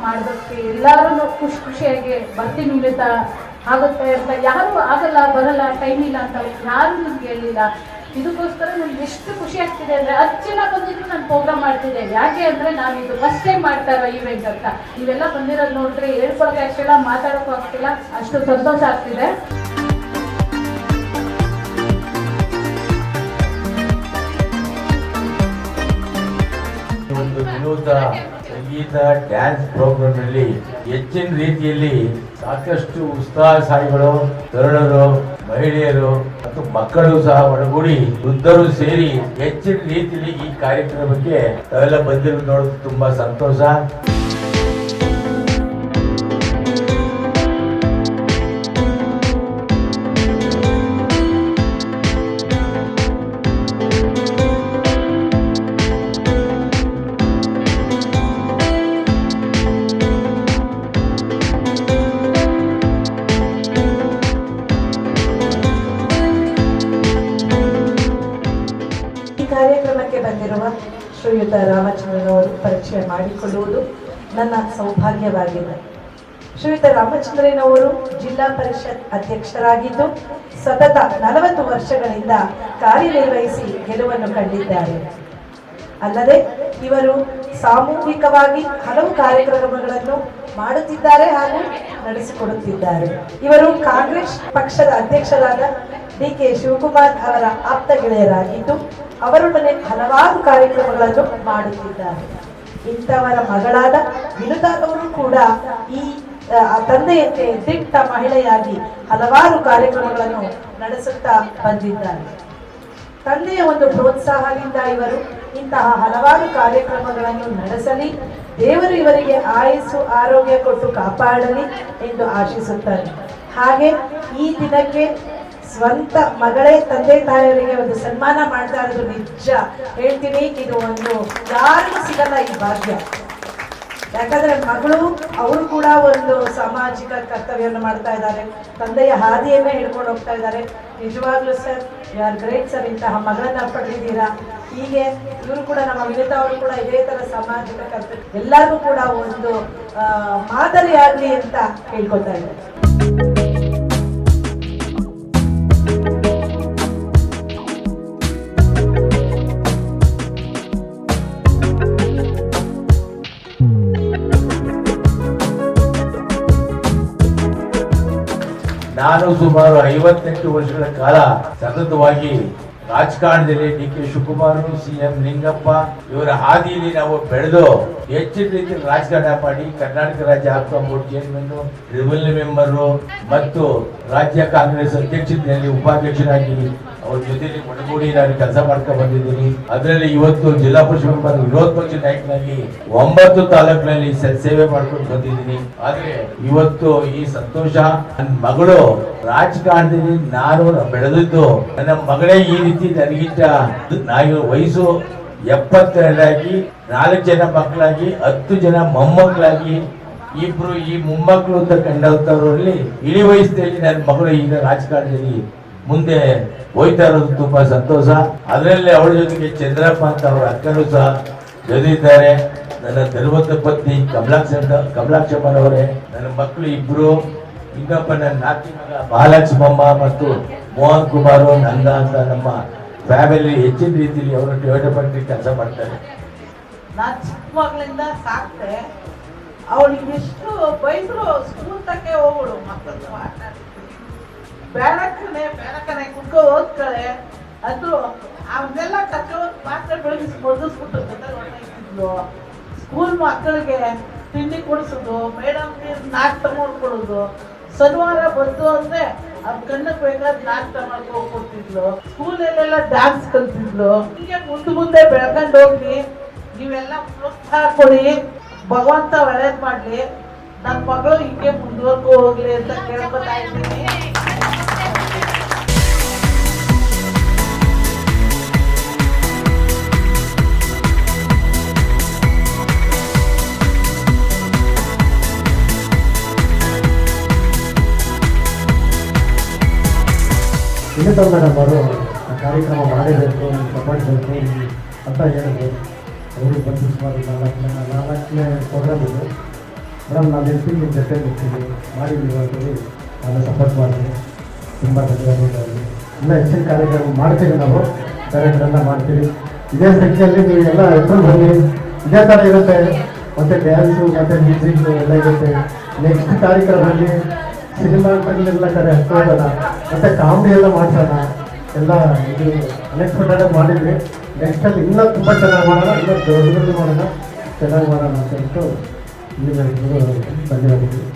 ಮಾಡೋದಕ್ಕೆ ಎಲ್ಲರೂ ಖುಷಿಯಾಗಿ ಬರ್ತೀನಿ ಅಂತ ಆಗುತ್ತೆ ಅಂತ ಯಾರು ಆಗಲ್ಲ ಬರಲ್ಲ ಟೈಮ್ ಇಲ್ಲ ಅಂತ ಯಾರು ನಮ್ಗೆ ಹೇಳಿಲ್ಲ. ಇದಕ್ಕೋಸ್ಕರ ನಮ್ಗೆ ಎಷ್ಟು ಖುಷಿ ಆಗ್ತಿದೆ ಅಂದರೆ 10 ಜನ ಬಂದಿದ್ರು ನಾನು ಪ್ರೋಗ್ರಾಮ್ ಮಾಡ್ತಿದ್ದೆ. ಯಾಕೆ ಅಂದರೆ ನಾವು ಇದು ಫಸ್ಟ್ ಟೈಮ್ ಮಾಡ್ತಾ ಇರೋ ಈವೆಂಟ್ ಅಂತ. ನೀವೆಲ್ಲ ಬಂದಿರೋದು ನೋಡಿದ್ರೆ ಹೇಳ್ಕೊಳಕ್ಕೆ ಆಗ್ತಿಲ್ಲ, ಮಾತಾಡೋಕ್ಕೂ ಆಗ್ತಿಲ್ಲ, ಅಷ್ಟು ಸಂತೋಷ ಆಗ್ತಿದೆ. ಒಂದು ವಿನೂತ ಸಂಗೀತ ಡ್ಯಾನ್ಸ್ ಪ್ರೋಗ್ರಾಮ್ ನಲ್ಲಿ ಹೆಚ್ಚಿನ ರೀತಿಯಲ್ಲಿ ಸಾಕಷ್ಟು ಉತ್ಸಾಹಶಾಲಿಗಳು, ತರುಣರು, ಮಹಿಳೆಯರು ಮತ್ತು ಮಕ್ಕಳು ಸಹ ಒಳಗೂಡಿ ವೃದ್ಧರು ಸೇರಿ ಹೆಚ್ಚಿನ ರೀತಿಯಲ್ಲಿ ಈ ಕಾರ್ಯಕ್ರಮಕ್ಕೆ ತಾವೆಲ್ಲ ಬಂದಿರೋದು ನೋಡೋದು ತುಂಬಾ ಸಂತೋಷ. ಕಾರ್ಯಕ್ರಮಕ್ಕೆ ಬಂದಿರುವ ಶ್ರೀಯುತ ರಾಮಚಂದ್ರನವರು ಪರಿಚಯ ಮಾಡಿಕೊಳ್ಳುವುದು ನನ್ನ ಸೌಭಾಗ್ಯವಾಗಿದೆ. ಶ್ರೀಯುತ ರಾಮಚಂದ್ರನವರು ಜಿಲ್ಲಾ ಪರಿಷತ್ ಅಧ್ಯಕ್ಷರಾಗಿದ್ದು ಸತತ 40 ವರ್ಷಗಳಿಂದ ಕಾರ್ಯನಿರ್ವಹಿಸಿ ಗೆಲುವನ್ನು ಕಂಡಿದ್ದಾರೆ. ಅಲ್ಲದೆ ಇವರು ಸಾಮೂಹಿಕವಾಗಿ ಹಲವು ಕಾರ್ಯಕ್ರಮಗಳನ್ನು ಮಾಡುತ್ತಿದ್ದಾರೆ ಹಾಗೂ ನಡೆಸಿಕೊಡುತ್ತಿದ್ದಾರೆ. ಇವರು ಕಾಂಗ್ರೆಸ್ ಪಕ್ಷದ ಅಧ್ಯಕ್ಷರಾದ DK ಶಿವಕುಮಾರ್ ಅವರ ಆಪ್ತ ಗೆಳೆಯರಾಗಿದ್ದು ಅವರೊಡನೆ ಹಲವಾರು ಕಾರ್ಯಕ್ರಮಗಳನ್ನು ಮಾಡುತ್ತಿದ್ದಾರೆ. ಇಂಥವರ ಮಗಳಾದ ವಿನುತಾದವರು ಕೂಡ ಈ ತಂದೆಯಂತೆ ದಿಟ್ಟ ಮಹಿಳೆಯಾಗಿ ಹಲವಾರು ಕಾರ್ಯಕ್ರಮಗಳನ್ನು ನಡೆಸುತ್ತಾ ಬಂದಿದ್ದಾರೆ. ತಂದೆಯ ಒಂದು ಪ್ರೋತ್ಸಾಹದಿಂದ ಇವರು ಇಂತಹ ಹಲವಾರು ಕಾರ್ಯಕ್ರಮಗಳನ್ನು ನಡೆಸಲಿ, ದೇವರು ಇವರಿಗೆ ಆಯುಸ್ಸು ಆರೋಗ್ಯ ಕೊಟ್ಟು ಕಾಪಾಡಲಿ ಎಂದು ಆಶಿಸುತ್ತಾರೆ. ಹಾಗೆ ಈ ದಿನಕ್ಕೆ ಸ್ವಂತ ಮಗಳೇ ತಂದೆ ತಾಯಿಯವರಿಗೆ ಒಂದು ಸನ್ಮಾನ ಮಾಡ್ತಾ ಇರೋದು ನಿಜ ಹೇಳ್ತೀನಿ, ಇದು ಒಂದು ಯಾರಿಗೂ ಸಿಗಲ್ಲ ಈ ಭಾಗ್ಯ. ಯಾಕಂದ್ರೆ ಮಗಳು ಅವರು ಕೂಡ ಒಂದು ಸಾಮಾಜಿಕ ಕರ್ತವ್ಯವನ್ನು ಮಾಡ್ತಾ ಇದ್ದಾರೆ, ತಂದೆಯ ಹಾದಿಯನ್ನೇ ಹಿಡ್ಕೊಂಡು ಹೋಗ್ತಾ ಇದ್ದಾರೆ. ನಿಜವಾಗ್ಲೂ sir, you are great sir, ಇಂತಹ ಮಗಳನ್ನ ಪಡೆದಿದ್ದೀರಾ. ಹೀಗೆ ಇವರು ಕೂಡ ನಮ್ಮ ವಿನುತಾ ಅವರು ಕೂಡ ಇದೇ ತರ ಸಾಮಾಜಿಕ ಕರ್ತವ್ಯ ಎಲ್ಲರಿಗೂ ಕೂಡ ಒಂದು ಮಾದರಿಯಾಗಲಿ ಅಂತ ಹೇಳ್ಕೊತಾ ಇದ್ದಾರೆ. ನಾನು ಸುಮಾರು 58 ವರ್ಷಗಳ ಕಾಲ ಸತತವಾಗಿ ರಾಜಕಾರಣದಲ್ಲಿ DK ಶಿವಕುಮಾರ್, CM ಲಿಂಗಪ್ಪ ಇವರ ಹಾದಿಯಲ್ಲಿ ನಾವು ಬೆಳೆದು ಹೆಚ್ಚಿನ ರೀತಿಯಲ್ಲಿ ರಾಜಕಾರಣ ಮಾಡಿ ಕರ್ನಾಟಕ ರಾಜ್ಯ ಆಪ್ತ ಬೋರ್ಡ್ ಚೇರ್ಮನ್, ರೆವಿನ್ಯೂ ಮೆಂಬರು ಮತ್ತು ರಾಜ್ಯ ಕಾಂಗ್ರೆಸ್ ಅಧ್ಯಕ್ಷತೆಯಲ್ಲಿ ಉಪಾಧ್ಯಕ್ಷರಾಗಿ ಅವ್ರ ಜೊತೆಲಿ ಒಡಗೂಡಿ ನಾನು ಕೆಲಸ ಮಾಡ್ಕೊಂಡು ಬಂದಿದ್ದೀನಿ. ಅದರಲ್ಲಿ ಇವತ್ತು ಜಿಲ್ಲಾ ಪರಿಷತ್ ಮೆಂಬರ್, ವಿರೋಧ ಪಕ್ಷ ನಾಯಕನಾಗಿ 9 ತಾಲೂಕಿನಲ್ಲಿ ಸೇವೆ ಮಾಡ್ಕೊಂಡು ಬಂದಿದ್ದೀನಿ. ಆದ್ರೆ ಇವತ್ತು ಈ ಸಂತೋಷ, ನನ್ನ ಮಗಳು ರಾಜಕಾರಣದಲ್ಲಿ ನಾನು ಬೆಳೆದಿದ್ದು, ನನ್ನ ಮಗಳೇ ಈ ರೀತಿ ನನಗಿಂತ ನಾನು ವಯಸ್ಸು 72 4 ಜನ ಮಕ್ಕಳಾಗಿ 10 ಜನ ಮೊಮ್ಮಕ್ಕಳಾಗಿ ಇಬ್ರು ಈ ಮೊಮ್ಮಕ್ಕಳು ಅಂತ ಕಂಡವರಲ್ಲಿ ಇಳಿ ವಯಸ್ಸಿನಲ್ಲಿ ನನ್ನ ಮಗಳು ಈಗ ರಾಜಕಾರಣದಲ್ಲಿ ಮುಂದೆ ಹೋಯ್ತಾ ಇರೋದು ತುಂಬಾ ಸಂತೋಷ. ಅದರಲ್ಲಿ ಅವಳ ಜೊತೆಗೆ ಚಂದ್ರಪ್ಪ ಅಂತ ಅವರ ಅಕ್ಕನೂ ಸಹ ಜೊತೆಯಿದ್ದಾರೆ. ನನ್ನ ಧರ್ಮದ ಪತ್ನಿ ಕಮಲಾಕ್ಷಮ್ಮನವರೇ, ನನ್ನ ಮಕ್ಕಳು ಇಬ್ರು, ಇನ್ನೊಬ್ಬ ನನ್ನ ನಾಲ್ಕು ಮಗ ಮಹಾಲಕ್ಷ್ಮಮ್ಮ ಮತ್ತು ಮೋಹನ್ ಕುಮಾರ್ ನಂದ ಅಂತ ನಮ್ಮ ಫ್ಯಾಮಿಲಿ ಹೆಚ್ಚಿನ ರೀತಿಯಲ್ಲಿ ಅವರು ಡೆವಲಪ್ಮೆಂಟ್ ಕೆಲಸ ಮಾಡ್ತಾರೆ. ನಾನು ಚಿಕ್ಕ ಮಗಳಿಂದ ಸಾಕ್ತೆ, ಅವಳಿಗೆ ಎಷ್ಟು ಬೈದ್ರು ಸ್ಕೂಲ್ ತಕ್ಕೆ ಹೋಗೋಳು, ಮಕ್ಕಳು ಬೇಡಕ್ಕನೆ ಕುತ್ಕೊ ಓದ್ಕಳೆ ಅಂದ್ರು. ಅವನ್ನೆಲ್ಲ ಕರ್ಕೊಂಡು ಪಾತ್ರೆ ಬೆಳಗಿಸಿ ಬದಿಸ್ಬಿಟ್ಟು ಹೊರಟಿದ್ಲು. ಸ್ಕೂಲ್ ಮಕ್ಕಳಿಗೆ ತಿಂಡಿ ಕೊಡಿಸೋದು, ಮೇಡಮ್ಗೆ ನಾಟಕ ಮಾಡ್ಕೊಡೋದು, ಶನಿವಾರ ಬಂದು ಅಂದ್ರೆ ಅವ್ರ ಕಣ್ಣಕ್ಕೆ ಬೇಕಾದ ನಾಟಕ ಮಾಡ್ಕೊಂಡು ಕೊಡ್ತಿದ್ಲು. ಸ್ಕೂಲಲ್ಲೆಲ್ಲ ಡ್ಯಾನ್ಸ್ ಕಲ್ತಿದ್ಲು. ಹೀಗೆ ಮುಂದೆ ಬೆಳ್ಕೊಂಡು ಹೋಗ್ಲಿ, ನೀವೆಲ್ಲ ಪ್ರೋತ್ಸಾಹ ಕೊಡಿ, ಭಗವಂತ ಒಳ್ಳೇದ್ ಮಾಡ್ಲಿ, ನನ್ನ ಮಗಳು ಹಿಂಗೆ ಮುಂದುವರ್ಕೊ ಹೋಗ್ಲಿ ಅಂತ ಕೇಳ್ಕೊತಾ ಇದ್ದೀನಿ. ವಿನುತಾ ಮೇಡಮ್ ಅವರು ಕಾರ್ಯಕ್ರಮ ಮಾಡಬೇಕು, ಪ್ರಪಂಚಕ್ಕೆ ಅಂತ ಹೇಳಿದ್ರು. ಅವರು ಬಂದು ಸುಮಾರು 4ನೇ ಪ್ರೋಗ್ರಾಮ್ ಇದು. ಮೇಡಮ್ ನಾನು ಇರ್ತೀನಿ ಜೊತೆ ಇರ್ತೀನಿ ಮಾಡಿದ್ದೀವಿ ಅಂತೇಳಿ ನಾನು ಸಪೋರ್ಟ್ ಮಾಡ್ತೀನಿ. ತುಂಬ ಧನ್ಯವಾದಗಳು. ಎಲ್ಲ ಹೆಚ್ಚಿನ ಕಾರ್ಯಕ್ರಮ ಮಾಡ್ತೀವಿ, ನಾವು ಕಾರ್ಯಕ್ರಮ ಮಾಡ್ತೀವಿ. ಇದೇ ಸಂಖ್ಯೆಯಲ್ಲಿ ನೀವು ಎಲ್ಲ ಎತ್ಕೊಂಡು ಬನ್ನಿ. ಇದೇ ಥರ ಇರುತ್ತೆ, ಮತ್ತು ಡ್ಯಾನ್ಸು ಮತ್ತು ಮ್ಯೂಸಿಕ್ ಎಲ್ಲ ಇರುತ್ತೆ. ನೆಕ್ಸ್ಟ್ ಕಾರ್ಯಕ್ರಮದಲ್ಲಿ ಸಿನಿಮಾಗಳೆಲ್ಲ ಕಡೆ ಹೋಗೋಣ, ಮತ್ತು ಕಾಮಿಡಿ ಎಲ್ಲ ಮಾಡ್ಸೋಣ. ಎಲ್ಲ ಇದು ಅನ್ಎಕ್ಸ್ಪೆಕ್ಟೆಡ್ ಮಾಡಿದ್ವಿ. ನೆಕ್ಸ್ಟಲ್ಲಿ ಇನ್ನೂ ತುಂಬ ಚೆನ್ನಾಗಿ ಮಾಡೋಣ, ಇನ್ನೂ ದೊಡ್ಡದು ಮಾಡೋಣ, ಚೆನ್ನಾಗಿ ಮಾಡೋಣ ಅಂತ ಹೇಳ್ತು ಇಲ್ಲಿ ಧನ್ಯವಾದಗಳು.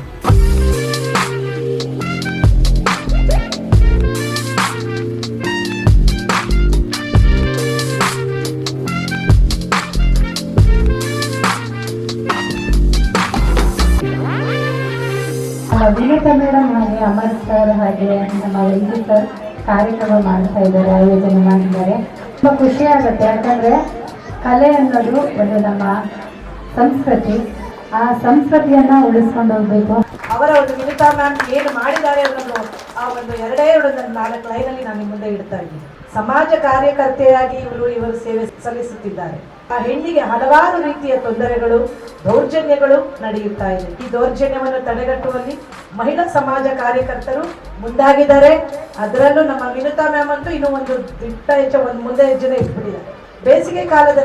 ವಿನೀತಾ ಮೇಡಮ್ ಹಾಗೆ ಅಮರ್ ಸರ್ ಹಾಗೆ ನಮ್ಮ ವೈದ್ಯ ಸರ್ ಕಾರ್ಯಕ್ರಮ ಮಾಡ್ತಾ ಇದ್ದಾರೆ, ಆಯೋಜನೆ ಮಾಡಿದ್ದಾರೆ. ತುಂಬ ಖುಷಿ ಆಗುತ್ತೆ, ಯಾಕಂದರೆ ಕಲೆ ಅನ್ನೋದು ಒಂದು ನಮ್ಮ ಸಂಸ್ಕೃತಿ. ಆ ಸಂಸ್ಕೃತಿಯನ್ನು ಉಳಿಸ್ಕೊಂಡು ಹೋಗ್ಬೇಕು. ಅವರ ಒಂದು ವಿನಿತಾ ಮ್ಯಾಮ್ ಏನು ಮಾಡಿದ್ದಾರೆ ಅನ್ನೋದು ಆ ಒಂದು 2-4 ಲೈನಲ್ಲಿ ನಾನು ನಿಮ್ಮ ಮುಂದೆ ಇಡ್ತಾ ಇದ್ದೀನಿ. ಸಮಾಜ ಕಾರ್ಯಕರ್ತೆಯಾಗಿ ಇವರು ಸೇವೆ ಸಲ್ಲಿಸುತ್ತಿದ್ದಾರೆ. ಆ ಹೆಣ್ಣಿಗೆ ಹಲವಾರು ರೀತಿಯ ತೊಂದರೆಗಳು, ದೌರ್ಜನ್ಯಗಳು ನಡೆಯುತ್ತಾ ಇದೆ. ಈ ದೌರ್ಜನ್ಯವನ್ನು ತಡೆಗಟ್ಟುವಲ್ಲಿ ಮಹಿಳಾ ಸಮಾಜ ಕಾರ್ಯಕರ್ತರು ಮುಂದಾಗಿದ್ದಾರೆ. ಅದರಲ್ಲೂ ನಮ್ಮ ವಿನುತಾ ಮ್ಯಾಮ್ ಅಂತೂ ಇನ್ನೂ ಒಂದು ಒಂದು ಮುಂದೆ ಹೆಜ್ಜೆನೇ ಇಟ್ಬಿಟ್ಟಿದ್ದಾರೆ. ಬೇಸಿಗೆ ಕಾಲದ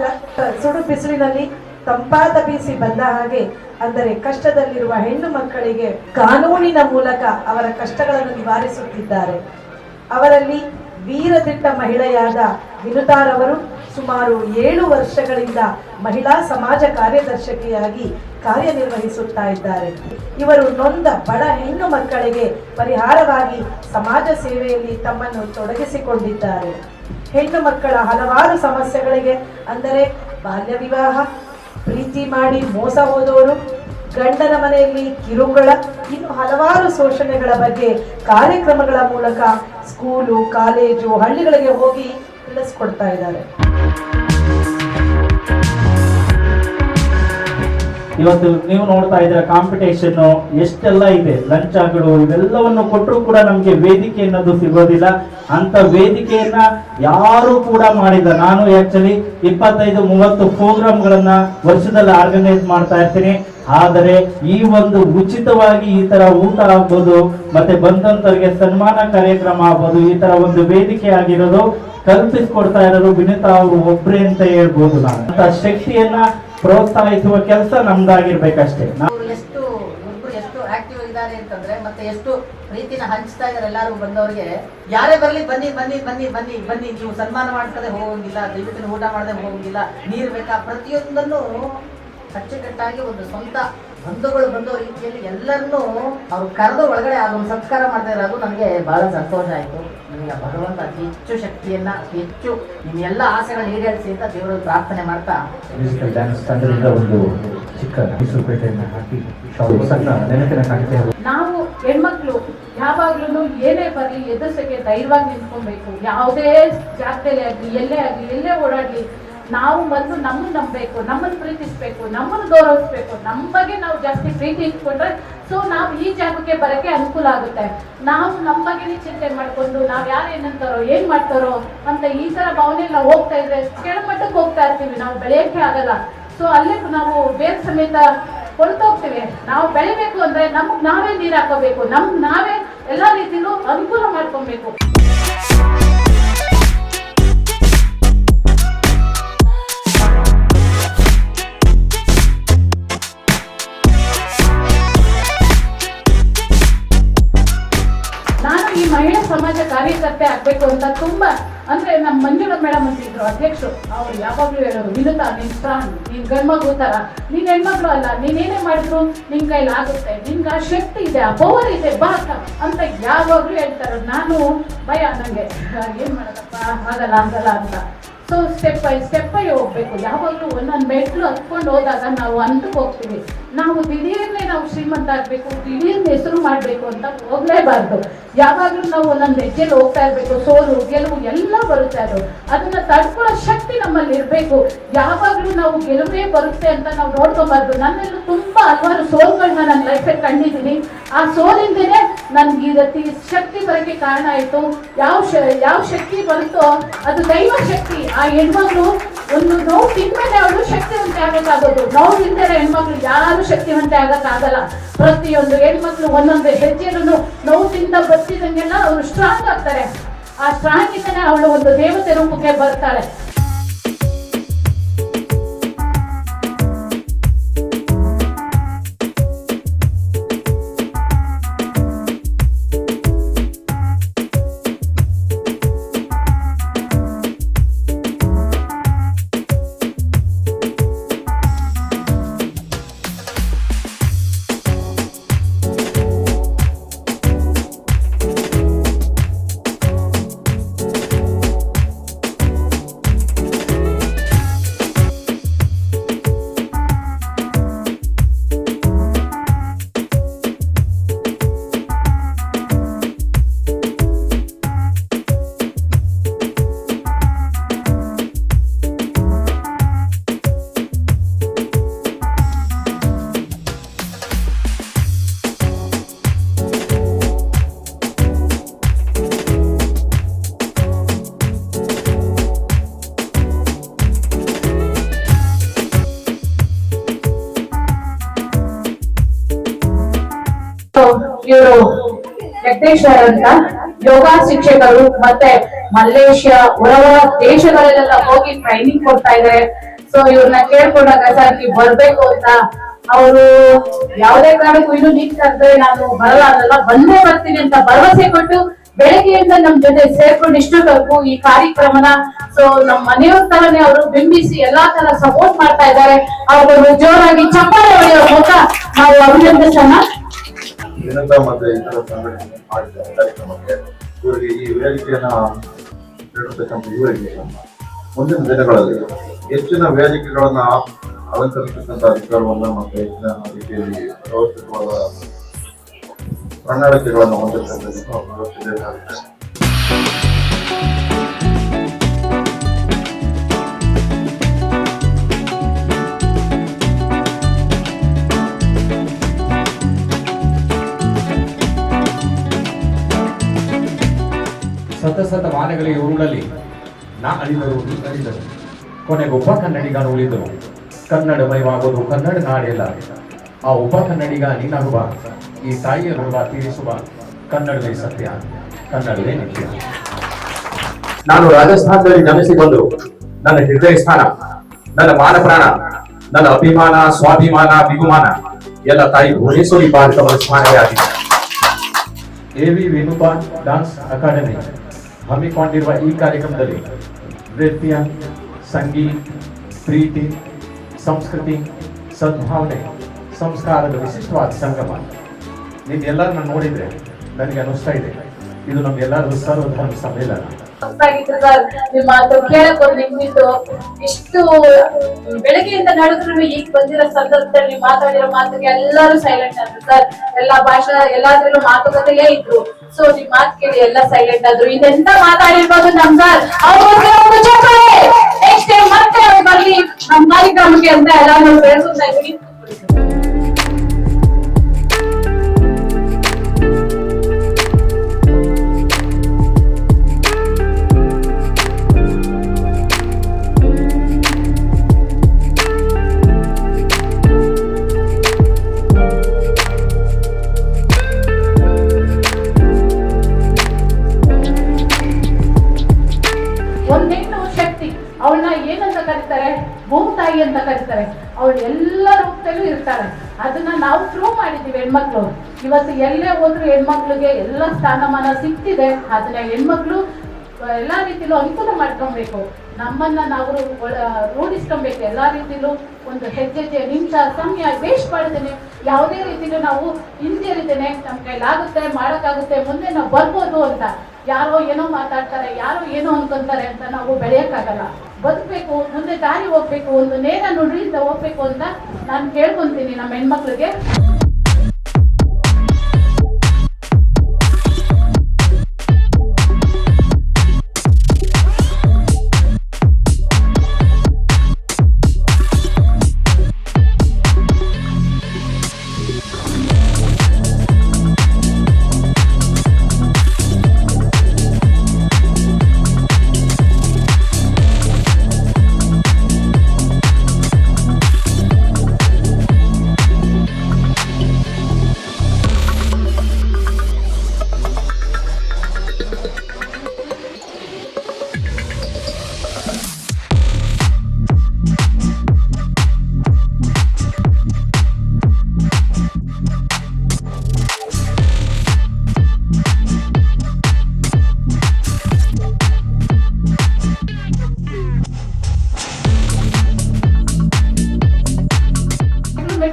ಸುಡು ಬಿಸಿಲಿನಲ್ಲಿ ತಂಪಾದ ಬೀಸಿ ಬಂದ ಹಾಗೆ, ಅಂದರೆ ಕಷ್ಟದಲ್ಲಿರುವ ಹೆಣ್ಣು ಮಕ್ಕಳಿಗೆ ಕಾನೂನಿನ ಮೂಲಕ ಅವರ ಕಷ್ಟಗಳನ್ನು ನಿವಾರಿಸುತ್ತಿದ್ದಾರೆ. ಅವರಲ್ಲಿ ವೀರದಿಟ್ಟ ಮಹಿಳೆಯಾದ ವಿನುತಾರವರು ಸುಮಾರು 7 ವರ್ಷಗಳಿಂದ ಮಹಿಳಾ ಸಮಾಜ ಕಾರ್ಯದರ್ಶಿಯಾಗಿ ಕಾರ್ಯನಿರ್ವಹಿಸುತ್ತಾ ಇದ್ದಾರೆ. ಇವರು ನೊಂದ ಬಡ ಹೆಣ್ಣು ಮಕ್ಕಳಿಗೆ ಪರಿಹಾರವಾಗಿ ಸಮಾಜ ಸೇವೆಯಲ್ಲಿ ತಮ್ಮನ್ನು ತೊಡಗಿಸಿಕೊಂಡಿದ್ದಾರೆ. ಹೆಣ್ಣು ಮಕ್ಕಳ ಹಲವಾರು ಸಮಸ್ಯೆಗಳಿಗೆ, ಅಂದರೆ ಬಾಲ್ಯ ವಿವಾಹ, ಪ್ರೀತಿ ಮಾಡಿ ಮೋಸ ಹೋದವರು, ಗಂಡನ ಮನೆಯಲ್ಲಿ ಕಿರುಕುಳ, ಇನ್ನು ಹಲವಾರು ಶೋಷಣೆಗಳ ಬಗ್ಗೆ ಕಾರ್ಯಕ್ರಮಗಳ ಮೂಲಕ ಸ್ಕೂಲು, ಕಾಲೇಜು, ಹಳ್ಳಿಗಳಿಗೆ ಹೋಗಿ ತಿಳಿಸ್ಕೊಡ್ತಾ ಇದ್ದಾರೆ. ಇವತ್ತು ನೀವು ನೋಡ್ತಾ ಇದ್ರೆ ಕಾಂಪಿಟೇಷನ್ ಎಷ್ಟೆಲ್ಲ ಇದೆ, ಲಂಚಗಳು ಇವೆಲ್ಲವನ್ನು ಕೊಟ್ಟರು ಕೂಡ ನಮಗೆ ವೇದಿಕೆ ಅನ್ನೋದು ಸಿಗೋದಿಲ್ಲ. ಅಂತ ವೇದಿಕೆಯನ್ನ ಯಾರು ಕೂಡ ಮಾಡಿದ. ನಾನು ಆಕ್ಚುಲಿ 25-30 ಪ್ರೋಗ್ರಾಮ್ಗಳನ್ನ ವರ್ಷದಲ್ಲಿ ಆರ್ಗನೈಸ್ ಮಾಡ್ತಾ ಇರ್ತೀನಿ. ಆದರೆ ಈ ಒಂದು ಉಚಿತವಾಗಿ ಈ ತರ ಊಟ ಆಗ್ಬೋದು, ಮತ್ತೆ ಬಂದಂತವರಿಗೆ ಸನ್ಮಾನ ಕಾರ್ಯಕ್ರಮ ಆಗ್ಬೋದು, ಈ ತರ ಒಂದು ವೇದಿಕೆ ಆಗಿರೋದು ಕಲ್ಪಿಸ್ಕೊಡ್ತಾ ಇರೋದು ವಿನಿತಾ ಅವರು ಒಬ್ರೇ ಅಂತ ಹೇಳ್ಬೋದು. ನಾನು ಅಂತ ಶಕ್ತಿಯನ್ನ ಪ್ರೋತ್ಸಾಹಿಸುವ ಕೆಲಸ ನಮ್ದಾಗಿರ್ಬೇಕಷ್ಟೇ. ಎಷ್ಟು ಆಕ್ಟಿವ್ ಇದ್ದಾರೆ ಅಂತಂದ್ರೆ, ಮತ್ತೆ ಎಷ್ಟು ಪ್ರೀತಿನ ಹಂಚ್ತಾ ಇದಾರೆ ಎಲ್ಲಾರು ಬಂದವರಿಗೆ. ಯಾರೇ ಬರ್ಲಿ, ಬನ್ನಿ ಬನ್ನಿ ಬನ್ನಿ ಬನ್ನಿ ಬನ್ನಿ, ನೀವು ಸನ್ಮಾನ ಮಾಡ್ಸದೆ ಹೋಗಂಗಿಲ್ಲ, ದಯವಿಟ್ಟು ಊಟ ಮಾಡದೆ ಹೋಗಂಗಿಲ್ಲ, ನೀರ್ ಬೇಕಾ, ಪ್ರತಿಯೊಂದನ್ನು ಅಚ್ಚುಕಟ್ಟಾಗಿ ಒಂದು ಸ್ವಂತ ಬಂಧುಗಳು ಬಂದೋ ರೀತಿಯಲ್ಲಿ ಎಲ್ಲರನ್ನೂ ಅವ್ರು ಕರೆದು ಒಳಗಡೆ ಅದೊಂದು ಸಂಸ್ಕಾರ ಮಾಡ್ತಾ ಇರೋದು ನನಗೆ ಬಹಳ ಸಂತೋಷ ಆಯಿತು. ನಿಮಗೆ ಭಗವಂತ ಹೆಚ್ಚು ಶಕ್ತಿಯನ್ನ, ಹೆಚ್ಚು ನಿಮ್ಮ ಎಲ್ಲ ಆಸೆಗಳನ್ನ ಈಡೇರಿಸಿ ಅಂತ ದೇವರಲ್ಲಿ ಪ್ರಾರ್ಥನೆ ಮಾಡ್ತಾ, ಮ್ಯೂಸಿಕಲ್ ಡ್ಯಾನ್ಸ್ ತಂಡದಿಂದ ಒಂದು ಚಿಕ್ಕ ಮೈಸೂರುಪೇಟೆಯನ್ನು ಹಾಕಿ ಸಣ್ಣ ನೆನಪಿನ ಕಾಣ್ತಾ ಇರೋದು. ನಾವು ಹೆಣ್ಮಕ್ಳು ಯಾವಾಗ್ಲೂ ಏನೇ ಬರಲಿ ಎದುರ್ಸಕ್ಕೆ ಧೈರ್ಯವಾಗಿ ನಿಂತ್ಕೊಬೇಕು. ಯಾವುದೇ ಜಾಗದಲ್ಲೇ ಆಗಲಿ, ಎಲ್ಲೇ ಓಡಾಡ್ಲಿ, ನಾವು ಮೊದಲು ನಮ್ಮನ್ನು ನಂಬಬೇಕು, ನಮ್ಮನ್ನು ಪ್ರೀತಿಸ್ಬೇಕು, ನಮ್ಮನ್ನು ಗೌರವಿಸ್ಬೇಕು. ನಮ್ಮ ಬಗ್ಗೆ ನಾವು ಜಾಸ್ತಿ ಪ್ರೀತಿ ಇಟ್ಕೊಂಡ್ರೆ ನಾವು ಈ ಜಾಗಕ್ಕೆ ಬರೋಕ್ಕೆ ಅನುಕೂಲ ಆಗುತ್ತೆ. ನಾವು ನಮ್ಮ ಬಗ್ಗೆನೇ ಚಿಂತೆ ಮಾಡ್ಕೊಂಡು ನಾವು ಯಾರು ಏನಂತಾರೋ, ಏನ್ ಮಾಡ್ತಾರೋ ಅಂತ ಈ ತರ ಭಾವನೆ ನಾವು ಹೋಗ್ತಾ ಇದ್ರೆ ಕೆಳಮಟ್ಟಕ್ಕೆ ಹೋಗ್ತಾ ಇರ್ತೀವಿ, ನಾವು ಬೆಳೆಯಕ್ಕೆ ಆಗಲ್ಲ. ಅಲ್ಲೇ ನಾವು ಬೇರೆ ಸಮೇತ ಹೊರಟೋಗ್ತೀವಿ. ನಾವು ಬೆಳಿಬೇಕು ಅಂದ್ರೆ ನಮ್ಗೆ ನಾವೇ ನೀರು ಹಾಕೋಬೇಕು, ನಾವೇ ಎಲ್ಲ ರೀತಿಲೂ ಅನುಕೂಲ ಮಾಡ್ಕೊಬೇಕು. ಈ ಮಹಿಳಾ ಸಮಾಜ ಕಾರ್ಯಕರ್ತೆ ಆಗ್ಬೇಕು ಅಂತ ತುಂಬಾ, ಅಂದ್ರೆ ನಮ್ಮ ಮಂಜುಳಾ ಮೇಡಮ್ ಅಂತ ಇದ್ರು ಅಧ್ಯಕ್ಷರು, ಅವ್ರು ಯಾವಾಗ್ಲೂ ಹೇಳೋರು, ವಿನುತಾ ನೀನ್ ಸ್ಟ್ರಾಂಗ್, ನೀನ್ ಗಂಡ್ಮಗು ತರ, ನೀನ್ ಹೆಣ್ಮಕ್ಳು ಅಲ್ಲ, ನೀನೇನೇ ಮಾಡಿದ್ರು ನಿನ್ ಕೈಲಿ ಆಗುತ್ತೆ, ನಿನ್ಗೆ ಆ ಶಕ್ತಿ ಇದೆ, ಆ ಪವರ್ ಇದೆ, ಬಾ ಅಂತ ಯಾವಾಗ್ಲೂ ಹೇಳ್ತಾರೆ. ನಾನು ಭಯ, ನಂಗೆ ಏನ್ ಮಾಡೋದಪ್ಪ, ಆಗಲ್ಲ ಅಂತ. ಸ್ಟೆಪ್ ಬೈ ಹೋಗ್ಬೇಕು. ಯಾವಾಗಲೂ ಒಂದೊಂದು ಮೆಟ್ಲು ಹತ್ಕೊಂಡು ಹೋದಾಗ ನಾವು ಹಂತಕ್ಕೆ ಹೋಗ್ತೀವಿ. ನಾವು ದಿಢೀರ್ನೇ ನಾವು ಶ್ರೀಮಂತ ಆಗ್ಬೇಕು, ದಿಢೀರ್ನೇ ಹೆಸರು ಮಾಡಬೇಕು ಅಂತ ಹೋಗ್ಲೇಬಾರ್ದು. ಯಾವಾಗಲೂ ನಾವು ಒಂದೊಂದು ಹೆಜ್ಜೆಲಿ ಹೋಗ್ತಾ ಇರ್ಬೇಕು. ಸೋಲು ಗೆಲುವು ಎಲ್ಲ ಬರುತ್ತೆ, ಅದನ್ನ ತಡ್ಕೊಳ್ಳೋ ಶಕ್ತಿ ನಮ್ಮಲ್ಲಿ ಇರಬೇಕು. ಯಾವಾಗಲೂ ನಾವು ಗೆಲುವೇ ಬರುತ್ತೆ ಅಂತ ನಾವು ನೋಡ್ಕೊಬಾರ್ದು. ನನ್ನೆಲ್ಲೂ ತುಂಬಾ ಹಲವಾರು ಸೋಲುಗಳನ್ನ ನನ್ನ ಲೈಫಲ್ಲಿ ಕಂಡಿದ್ದೀನಿ. ಆ ಸೋಲಿಂದನೇ ನನ್ಗೆ ಈ ರೀತಿ ಶಕ್ತಿ ಬರೋಕ್ಕೆ ಕಾರಣ ಆಯ್ತು. ಯಾವ ಶಕ್ತಿ ಬರುತ್ತೋ ಅದು ದೈವ ಶಕ್ತಿ. ಆ ಹೆಣ್ಮಕ್ಳು ಒಂದು ನೋವು ತಿಂದ್ಮೇಲೆ ಅವಳು ಶಕ್ತಿವಂತೆ ಆಗಕ್ಕಾಗೋದು. ನೋವು ತಿಂದರೆ ಹೆಣ್ಮಕ್ಳು ಯಾರು ಶಕ್ತಿವಂತೆ ಆಗಕ್ಕಾಗಲ್ಲ. ಪ್ರತಿಯೊಂದು ಹೆಣ್ಮಕ್ಳು ಒಂದೊಂದು ಹೆಜ್ಜೆಯನ್ನು ನೋವು ತಿಂದ ಬತ್ತಿದಂಗೆಲ್ಲ ಅವರು ಸ್ಟ್ರಾಂಗ್ ಆಗ್ತಾರೆ. ಆ ಸ್ಟ್ರಾಂಗ್ ಇಂದನೇ ಅವಳು ಒಂದು ದೇವತೆ ರೂಪಕ್ಕೆ ಬರ್ತಾಳೆ. ಇವರು ಜಗದೀಶ್ವರ್ ಅಂತ ಯೋಗ ಶಿಕ್ಷಕರು, ಮತ್ತೆ ಮಲೇಷ್ಯಾ ಹೊರ ದೇಶಗಳಲ್ಲೆಲ್ಲ ಹೋಗಿ ಟ್ರೈನಿಂಗ್ ಕೊಡ್ತಾ ಇದ್ದಾರೆ. ಸೊ ಇವ್ರನ್ನ ಕೇಳ್ಕೊಂಡಾಗ ಸರ್ ನೀವು ಬರ್ಬೇಕು ಅಂತ, ಅವರು ಯಾವುದೇ ಕಾರಣಕ್ಕೂ ಇನ್ನು ನೀನ್ ಕರೆದ್ರೆ ನಾನು ಬರಲ್ಲ ಅನ್ನಲ್ಲ, ಬಂದೇ ಬರ್ತೀನಿ ಅಂತ ಭರವಸೆ ಕೊಟ್ಟು ಬೆಳಗ್ಗೆಯಿಂದ ನಮ್ ಜೊತೆ ಸೇರ್ಕೊಂಡು ಇಷ್ಟೊತ್ತವರೆಗೂ ಈ ಕಾರ್ಯಕ್ರಮನ ನಮ್ಮ ಮನೆಯವ್ರ ತರನೇ ಅವರು ಬಿಂಬಿಸಿ ಎಲ್ಲಾ ತರ ಸಪೋರ್ಟ್ ಮಾಡ್ತಾ ಇದ್ದಾರೆ. ಅವರು ಜೋರಾಗಿ ಚಪ್ಪಾಳೆ ಹೊಡೆಯೋ ಮೂಲಕ ನಾವು ಅಭಿನಂದಿಸೋಣ. ದಿನದ ಮತ್ತೆ ಇತರ ಸಂಘಟನೆ ಮಾಡಿದ ಕಾರ್ಯಕ್ರಮಕ್ಕೆ ಇವರಿಗೆ ಈ ವೇದಿಕೆಯನ್ನ ನೀಡತಕ್ಕಂಥ ಇವರಿಗೆ ಮುಂದಿನ ದಿನಗಳಲ್ಲಿ ಹೆಚ್ಚಿನ ವೇದಿಕೆಗಳನ್ನ ಅಲಂಕರಿಸತಕ್ಕಂಥ ಅಧಿಕಾರವನ್ನ ಮತ್ತೆ ಹೆಚ್ಚಿನ ರೀತಿಯಲ್ಲಿ ವ್ಯವಸ್ಥಿತವಾದ ಪ್ರಣಾಳಿಕೆಗಳನ್ನು ಹೊಂದಿರತಕ್ಕಂಥ ವ್ಯವಸ್ಥೆ. ಸತಸತ ಮಾನಗಳಿಗೆ ಉರುಳಲಿ ನಾ ಅಳಿದರು ನೀ ಅಳಿದರು, ಕೊನೆಗೊಬ್ಬ ಕನ್ನಡಿಗ ಉಳಿದರು. ಕನ್ನಡಮಯವಾಗೋದು ಕನ್ನಡ ನಾಡೆಲ್ಲ, ಆ ಒಬ್ಬ ಕನ್ನಡಿಗ ನೀನಾಗುವ, ಈ ತಾಯಿಯ ಋಣ ತೀರಿಸುವ. ಕನ್ನಡವೇ ಸತ್ಯ, ಕನ್ನಡವೇ ನಿತ್ಯ. ನಾನು ರಾಜಸ್ಥಾನದಲ್ಲಿ ಜನಿಸಿ ಬಂದು ನನ್ನ ಹೃದಯ ಸ್ಥಾನ, ನನ್ನ ಮಾನ ಪ್ರಾಣ, ನನ್ನ ಅಭಿಮಾನ, ಸ್ವಾಭಿಮಾನ, ಬಿಗುಮಾನ ಎಲ್ಲ ತಾಯಿ ಭುವನೇಶ್ವರಿ ಭಾರತದ ಸ್ಮಾರಕ ಆಗಿದೆ. ಎವಿ ವೇಣುಪಾಲ್ ಡಾನ್ಸ್ ಅಕಾಡೆಮಿ ಹಮ್ಮಿಕೊಂಡಿರುವ ಈ ಕಾರ್ಯಕ್ರಮದಲ್ಲಿ ನೃತ್ಯ, ಸಂಗೀತ, ಪ್ರೀತಿ, ಸಂಸ್ಕೃತಿ, ಸದ್ಭಾವನೆ, ಸಂಸ್ಕಾರದ ವಿಶಿಷ್ಟವಾದ ಸಂಗಮ. ನಿಮ್ಮೆಲ್ಲರನ್ನ ನೋಡಿದ್ರೆ ನನಗೆ ಅನಿಸ್ತಾ ಇದೆ ಇದು ನಮ್ಮೆಲ್ಲರದು ಸರ್ವಧರ್ಮ ಸಮ್ಮೇಳನ. ಸರ್ ನಿಮ್ಮ ಮಾತು ಕೇಳಕ್ ಒಂದು ನಿಂತಿತ್ತು. ಇಷ್ಟು ಬೆಳಗ್ಗೆಯಿಂದ ನಡೆದ್ರು ಈಗ ಬಂದಿರೋ ಸಂದರ್ಭದಲ್ಲಿ ನೀವು ಮಾತಾಡಿರೋ ಮಾತಿಗೆ ಎಲ್ಲರೂ ಸೈಲೆಂಟ್ ಆದ್ರು ಸರ್. ಎಲ್ಲಾ ಭಾಷಾ ಎಲ್ಲಾದ್ರಲ್ಲೂ ಮಾತುಕತೆಯೇ ಇದ್ರು. ಸೊ ನಿಮ್ ಮಾತು ಕೇಳಿ ಎಲ್ಲ ಸೈಲೆಂಟ್ ಆದ್ರು. ಇದೆಂತ ಮಾತಾಡಿರ್ಬೋದು ನಮ್ ಸರ್. ನೆಕ್ಸ್ಟ್ ಟೈಮ್ ಮತ್ತೆ ಅವ್ರು ಬರ್ಲಿ ನಮ್ ಕಾರ್ಯಕ್ರಮಕ್ಕೆ ಅಂತ ಎಲ್ಲ ನಾವು ಹೇಳ್ತಾ ಇದ್ವಿ. ಒಂದೇನು ಶಕ್ತಿ, ಅವಳನ್ನ ಏನಂತ ಕರೀತಾರೆ, ಭೂತಾಯಿ ಅಂತ ಕರೀತಾರೆ. ಅವಳು ಎಲ್ಲ ರೂಪದಲ್ಲೂ ಇರ್ತಾಳೆ. ಅದನ್ನ ನಾವು ಪ್ರೂವ್ ಮಾಡಿದೀವಿ ಹೆಣ್ಮಕ್ಳು. ಇವತ್ತು ಎಲ್ಲೇ ಹೋದ್ರು ಹೆಣ್ಮಕ್ಳಿಗೆ ಎಲ್ಲ ಸ್ಥಾನಮಾನ ಸಿಗ್ತಿದೆ. ಅದನ್ನ ಹೆಣ್ಮಕ್ಳು ಎಲ್ಲಾ ರೀತಿಲೂ ಅನುಕೂಲ ಮಾಡ್ಕೊಬೇಕು. ನಮ್ಮನ್ನ ನಾವು ರೂಢಿಸ್ಕೊಬೇಕು ಎಲ್ಲಾ ರೀತಿಲೂ. ಒಂದು ಹೆಜ್ಜೆ ನಿಮಿಷ ಸಮಯ ವೇಸ್ಟ್ ಮಾಡದೇನೆ, ಯಾವುದೇ ರೀತಿಲೂ ನಾವು ಹಿಂಜರಿದೇನೆ ನಮ್ಮ ಕೈಲಾಗುತ್ತೆ, ಮಾಡಕ್ಕಾಗುತ್ತೆ, ಮುಂದೆ ನಾವು ಬರ್ಬೋದು ಅಂತ. ಯಾರೋ ಏನೋ ಮಾತಾಡ್ತಾರೆ, ಯಾರೋ ಏನೋ ಅನ್ಕೊಂತಾರೆ ಅಂತ ನಾವು ಬೆಳೆಯಕ್ಕಾಗಲ್ಲ. ಬದುಕಬೇಕು, ಮುಂದೆ ದಾರಿ ಹೋಗ್ಬೇಕು, ಒಂದು ನೇರ ನುಡಿಯಿಂದ ಹೋಗ್ಬೇಕು ಅಂತ ನಾನು ಕೇಳ್ಕೊಂತೀನಿ ನಮ್ಮ ಹೆಣ್ಮಕ್ಳಿಗೆ.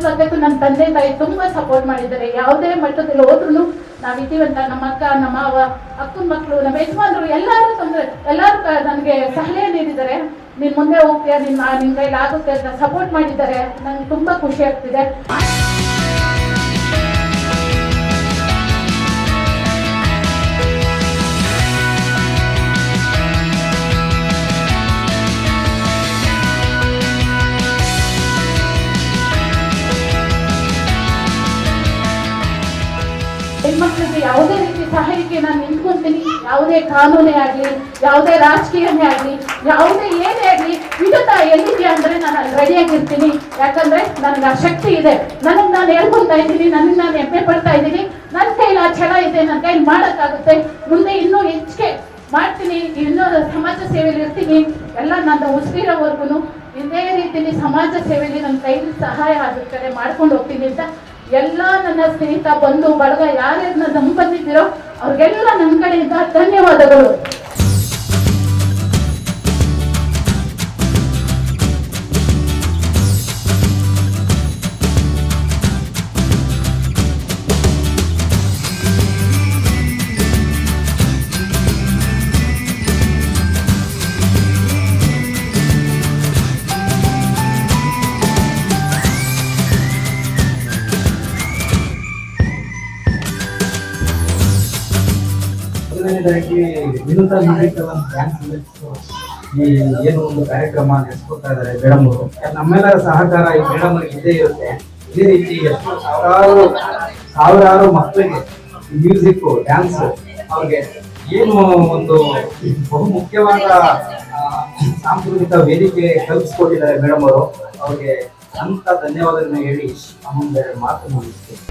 ಸದ್ಯಕ್ಕೂ ನನ್ನ ತಂದೆ ತಾಯಿ ತುಂಬಾ ಸಪೋರ್ಟ್ ಮಾಡಿದ್ದಾರೆ. ಯಾವುದೇ ಮಟ್ಟದಲ್ಲಿ ಹೋದ್ರು ನಾವಿದ್ದೀವಂತ ನಮ್ಮ ಅಕ್ಕ, ನಮ್ಮ ಅಕ್ಕನ ಮಕ್ಕಳು, ನಮ್ಮ ಯಜಮಾನರು ಎಲ್ಲರೂ ನನಗೆ ಸಲಹೆ ನೀಡಿದ್ದಾರೆ. ನೀನ್ ಮುಂದೆ ಹೋಗ್ತೀಯ, ನಿನ್ ಕೈಲಿ ಆಗುತ್ತೆ ಅಂತ ಸಪೋರ್ಟ್ ಮಾಡಿದ್ದಾರೆ. ನಂಗೆ ತುಂಬಾ ಖುಷಿ ಆಗ್ತಿದೆ. ಹೆಣ್ಮಕ್ಳಿಗೆ ಯಾವುದೇ ರೀತಿ ಸಹಾಯಕ್ಕೆ ನಾನು ನಿಂತ್ಕೊಂತೀನಿ. ಯಾವುದೇ ಕಾನೂನೇ ಆಗ್ಲಿ, ಯಾವುದೇ ರಾಜಕೀಯನೇ ಆಗ್ಲಿ, ಯಾವುದೇ ಏನೇ ಆಗ್ಲಿ, ವಿಗತ ಎಲ್ಲಿದೆಯಾ ಅಂದ್ರೆ ನಾನು ಅಲ್ಲಿ ರೆಡಿಯಾಗಿರ್ತೀನಿ. ಯಾಕಂದ್ರೆ ನನಗೆ ಆ ಶಕ್ತಿ ಇದೆ. ನನಗೆ ನಾನು ಹೇಳ್ಕೊಳ್ತಾ ಇದ್ದೀನಿ, ನನಗೆ ನಾನು ಹೆಮ್ಮೆ ಪಡ್ತಾ ಇದ್ದೀನಿ. ನನ್ನ ಕೈಲಿ ಆ ಛಲ ಇದೆ, ನನ್ನ ಕೈಲಿ ಮಾಡೋಕ್ಕಾಗುತ್ತೆ. ಮುಂದೆ ಇನ್ನೂ ಹೆಚ್ಚಿಗೆ ಮಾಡ್ತೀನಿ, ಇನ್ನೂ ಸಮಾಜ ಸೇವೆಯಲ್ಲಿ ಇರ್ತೀನಿ. ಎಲ್ಲ ನನ್ನ ಉಸಿರಿರೋವರೆಗೂ ಇದೇ ರೀತಿಯಲ್ಲಿ ಸಮಾಜ ಸೇವೆಯಲ್ಲಿ ನನ್ನ ಕೈಲಿ ಸಹಾಯ ಆಗುತ್ತದೆ ಮಾಡ್ಕೊಂಡು ಹೋಗ್ತೀನಿ ಅಂತ ಎಲ್ಲ ನನ್ನ ಸ್ನೇಹಿತ, ಬಂಧು ಬಳಗ ಯಾರ್ಯಾರು ನನ್ನ ಬಂದಿದ್ದೀರೋ ಅವ್ರಿಗೆಲ್ಲ ನನ್ನ ಕಡೆಯಿಂದ ಧನ್ಯವಾದಗಳು. ವಿನೂತ ಮ್ಯೂಸಿಕಲ್ ಡ್ಯಾನ್ಸ್ ಈ ಏನು ಒಂದು ಕಾರ್ಯಕ್ರಮ ನಡೆಸ್ಕೊಡ್ತಾ ಇದ್ದಾರೆ ಮೇಡಮ್ ಅವರು. ನಮ್ಮೆಲ್ಲರ ಸಹಕಾರ ಈ ಮೇಡಮ್ ಅವರಿಗೆ ಇದ್ದೇ ಇರುತ್ತೆ. ಇದೇ ರೀತಿ ಎಷ್ಟು ಸಾವಿರಾರು ಮಕ್ಕಳಿಗೆ ಮ್ಯೂಸಿಕ್ ಡ್ಯಾನ್ಸ್ ಅವ್ರಿಗೆ ಏನು ಒಂದು ಬಹುಮುಖ್ಯವಾದ ಸಾಂಸ್ಕೃತಿಕ ವೇದಿಕೆ ಕಲ್ಪಿಸ್ಕೊಟ್ಟಿದ್ದಾರೆ ಮೇಡಮ್ ಅವರು. ಅವ್ರಿಗೆ ಅಂತ ಧನ್ಯವಾದಗಳನ್ನ ಹೇಳಿ ನಮ್ಮೊಂದು ಮಾತು ಮುಗಿಸ್ತೀನಿ.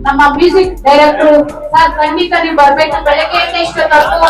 ನಮ್ಮ ಮ್ಯೂಸಿಕ್ ಡೈರೆಕ್ಟರ್ ಸರ್, ಖಂಡಿತ ನೀವು ಬರ್ಬೇಕು. ಬೆಳಗ್ಗೆಯಿಂದ ಇಷ್ಟೊತ್ತವರೆಗೂ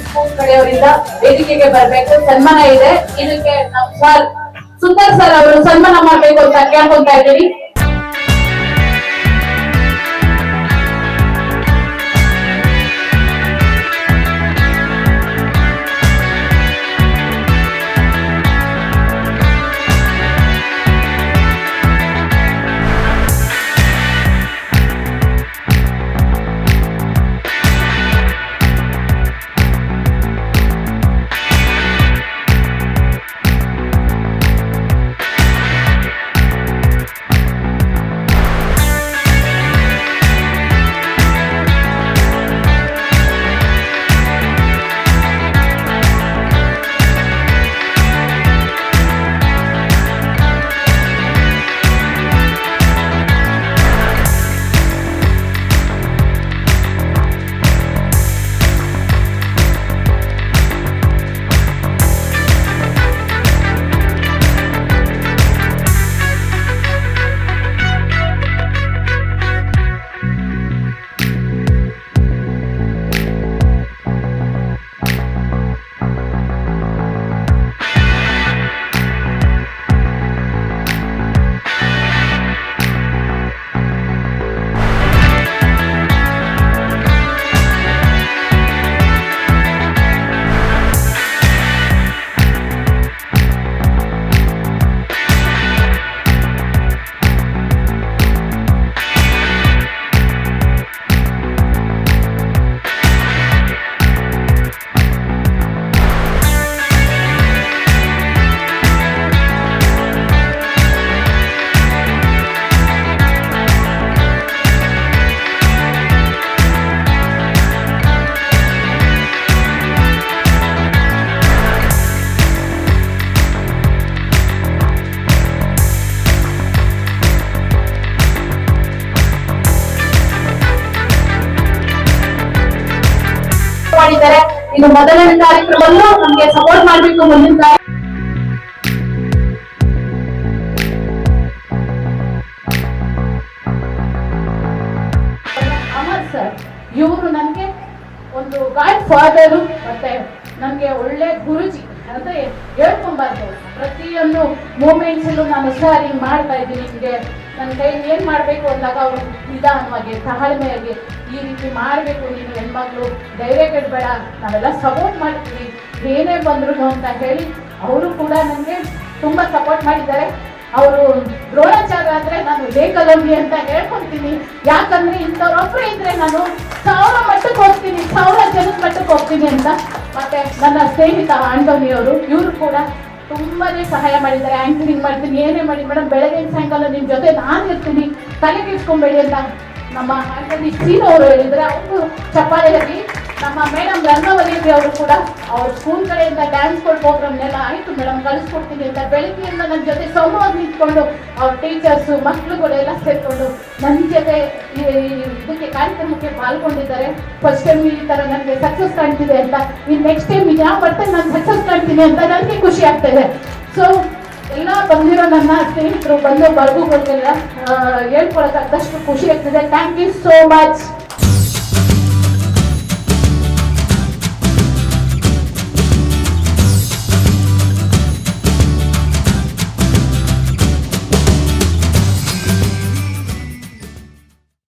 ಸ್ಕೂಲ್ ಕಡೆಯವರಿಂದ ವೇದಿಕೆಗೆ ಬರಬೇಕು. ಸನ್ಮಾನ ಇದೆ. ಇದಕ್ಕೆ ನಮ್ಮ ಸರ್ ಸುಂದರ್ ಸರ್ ಅವರು ಸನ್ಮಾನ ಮಾಡಬೇಕು ಅಂತ ಕೇಳ್ಕೊಂತಾ ಇದ್ದೀವಿ. ಮಾಡಿದ್ದಾರೆ. ಇದು ಮೊದಲನೇ ಕಾರ್ಯಕ್ರಮದಲ್ಲೂ ನಮ್ಗೆ ಸಪೋರ್ಟ್ ಮಾಡ್ಬೇಕು ಮುಂದಿನ ಅಮರ್ ಸರ್ ಇವರು ನನಗೆ ಒಂದು ಗಾಡ್ ಫಾದರು, ಮತ್ತೆ ನನಗೆ ಒಳ್ಳೆ ಗುರುಜಿ ಅಂದ್ರೆ ಹೇಳ್ಕೊಂಬಾರ್ದು. ಪ್ರತಿಯೊಂದು ಮೂಮೆಂಟ್ಸಲ್ಲೂ ನಾನು ಸರ್ ಹಿಂಗೆ ಮಾಡ್ತಾ ಇದ್ದೀನಿ, ನಿಮಗೆ ನನ್ನ ಕೈಲಿ ಏನು ಮಾಡಬೇಕು ಅಂದಾಗ ಅವರು ನಿಧಾನವಾಗಿ ತಾಳ್ಮೆಯಾಗಿ ಈ ರೀತಿ ಮಾಡಬೇಕು, ನೀನು ಹೆಣ್ಮಕ್ಳು ಧೈರ್ಯ ಕೆಡಬೇಡ, ನಾವೆಲ್ಲ ಸಪೋರ್ಟ್ ಮಾಡ್ತೀವಿ ಏನೇ ಬಂದ್ರು ಅಂತ ಹೇಳಿ ಅವರು ಕೂಡ ನನಗೆ ತುಂಬ ಸಪೋರ್ಟ್ ಮಾಡಿದ್ದಾರೆ. ಅವರು ದ್ರೋಣಾಚಾರ್ಯ ಆದ್ರೆ ನಾನು ಲೇಖಲವ್ಯ ಅಂತ ಹೇಳ್ಕೊಂತೀನಿ. ಯಾಕಂದ್ರೆ ಇಂಥವ್ರೊಬ್ಬರೇ ಇದ್ರೆ ನಾನು 1000 ಮಟ್ಟಕ್ಕೆ ಹೋಗ್ತೀನಿ, 1000 ಜನದ ಮಟ್ಟಕ್ಕೆ ಹೋಗ್ತೀನಿ ಅಂತ. ಮತ್ತೆ ನನ್ನ ಸ್ನೇಹಿತ ಆಂಟೋನಿ ಅವರು, ಇವರು ಕೂಡ ತುಂಬಾನೇ ಸಹಾಯ ಮಾಡಿದ್ದಾರೆ. ಆಂಕರಿಂಗ್ ಮಾಡ್ತೀನಿ, ಏನೇ ಮಾಡಿ ಮೇಡಮ್ ಬೆಳಗ್ಗೆ ಸಾಯಂಕಾಲ ನಿಮ್ಮ ಜೊತೆ ನಾನು ಇರ್ತೀನಿ, ತಲೆ ಕೆಡಿಸ್ಕೊಂಬೇಡಿ ಅಂತ ನಮ್ಮ ಆಂಟೋನಿ ಸೀನ್ ಅವರು ಹೇಳಿದ್ರೆ, ಅವರು ಚಪ್ಪಾಳೆಯಾಗಿ ನಮ್ಮ ಮೇಡಮ್ ರಂಗವಲ್ಲಿ ಅವರು ಕೂಡ ಅವ್ರ ಸ್ಕೂಲ್ ಕಡೆಯಿಂದ ಡ್ಯಾನ್ಸ್ ಪ್ರೋಗ್ರಾಮ್ನೆಲ್ಲ ಆಯಿತು ಮೇಡಮ್ ಕಳಿಸ್ಕೊಡ್ತೀನಿ ಅಂತ ಬೆಳಗ್ಗೆಯಿಂದ ನನ್ನ ಜೊತೆ ಸಮವಾಗಿ ನಿಂತ್ಕೊಂಡು ಅವ್ರ ಟೀಚರ್ಸು ಮಕ್ಕಳುಗಳೆಲ್ಲ ಸೇರಿಕೊಂಡು ನನ್ನ ಜೊತೆ ಇದಕ್ಕೆ ಕಾರ್ಯಕ್ರಮಕ್ಕೆ ಪಾಲ್ಗೊಂಡಿದ್ದಾರೆ. ಫಸ್ಟ್ ಟೈಮ್ ಈ ಥರ ನನಗೆ ಸಕ್ಸಸ್ ಕಾಣ್ತಿದೆ ಅಂತ, ಇನ್ನು ನೆಕ್ಸ್ಟ್ ಟೈಮ್ ಇದು ಯಾವ ಬರ್ತದೆ ನಾನು ಸಕ್ಸಸ್ ಕಾಣ್ತೀನಿ ಅಂತ ನನಗೆ ಖುಷಿ ಆಗ್ತಾಯಿದೆ. ಸೊ ಎಲ್ಲ ಬಂದಿರೋ ನನ್ನ ಸ್ನೇಹಿತರು ಬಂದು ಬರ್ಗುಗಳಿಗೆಲ್ಲ ಹೇಳ್ಕೊಳಕ್ಕಾದಷ್ಟು ಖುಷಿ ಆಗ್ತಿದೆ. Thank you so much.